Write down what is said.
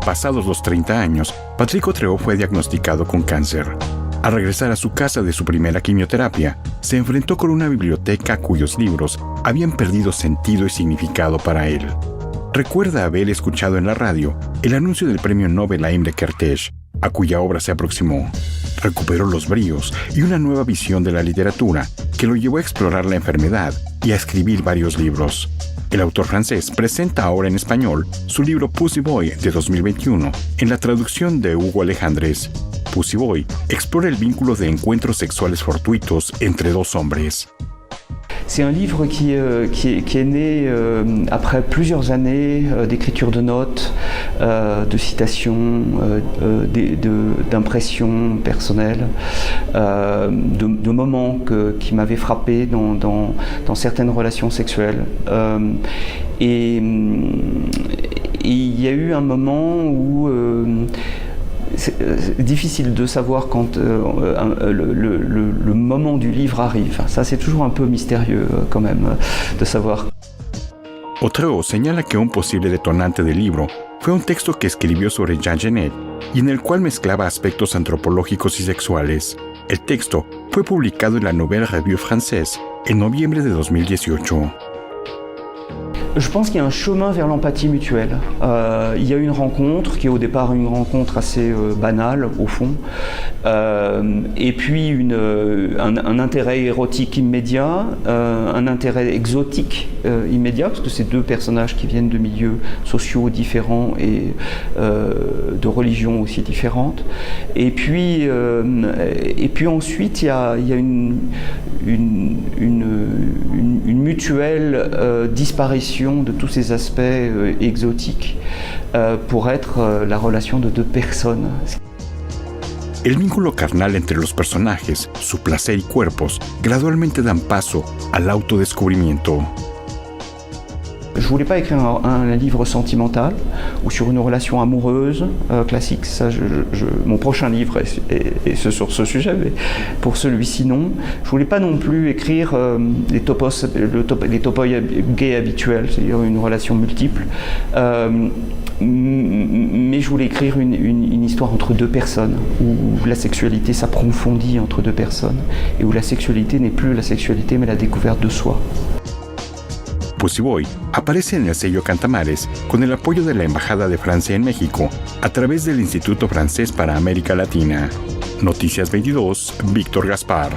Pasados los 30 años, Patrick Autreau fue diagnosticado con cáncer. Al regresar a su casa de su primera quimioterapia, se enfrentó con una biblioteca cuyos libros habían perdido sentido y significado para él. Recuerda haber escuchado en la radio el anuncio del premio Nobel a Imre Kertész, a cuya obra se aproximó. Recuperó los bríos y una nueva visión de la literatura que lo llevó a explorar la enfermedad y a escribir varios libros. El autor francés presenta ahora en español su libro Pussy Boy de 2021 en la traducción de Hugo Alejandres. Pussy Boy explora el vínculo de encuentros sexuales fortuitos entre dos hombres. C'est un livre qui est né après plusieurs années d'écriture de notes, de citations, d'impressions personnelles, de moments qui m'avaient frappé dans certaines relations sexuelles. Et il y a eu un moment où c'est difficile de savoir quand le moment du livre arrive. Ça, c'est toujours un peu mystérieux quand même de savoir. Autreau señala que un posible detonante del libro fue un texto que escribió sobre Jean Genet y en el cual mezclaba aspectos antropológicos y sexuales. El texto fue publicado en la Nouvelle Revue Française en noviembre de 2018. Je pense qu'il y a un chemin vers l'empathie mutuelle. Il y a une rencontre qui est au départ une rencontre assez banale au fond, et puis un intérêt érotique immédiat, un intérêt exotique immédiat, parce que c'est deux personnages qui viennent de milieux sociaux différents et de religions aussi différentes. Et puis ensuite il y a une mutuelle disparition de tous ces aspects exotiques pour être la relation de deux personnes. El vínculo carnal entre los personajes, su placer y cuerpos, gradualmente dan paso al autodescubrimiento. Je voulais pas écrire un livre sentimental ou sur une relation amoureuse classique. Ça, mon prochain livre est sur ce sujet, mais pour celui-ci non. Je voulais pas non plus écrire les topos gays habituels, c'est-à-dire une relation multiple. Mais je voulais écrire une histoire entre deux personnes, où la sexualité s'approfondit entre deux personnes, et où la sexualité n'est plus la sexualité, mais la découverte de soi. Pussy Boy aparece en el sello Cantamares con el apoyo de la Embajada de Francia en México a través del Instituto Francés para América Latina. Noticias 22, Víctor Gaspar.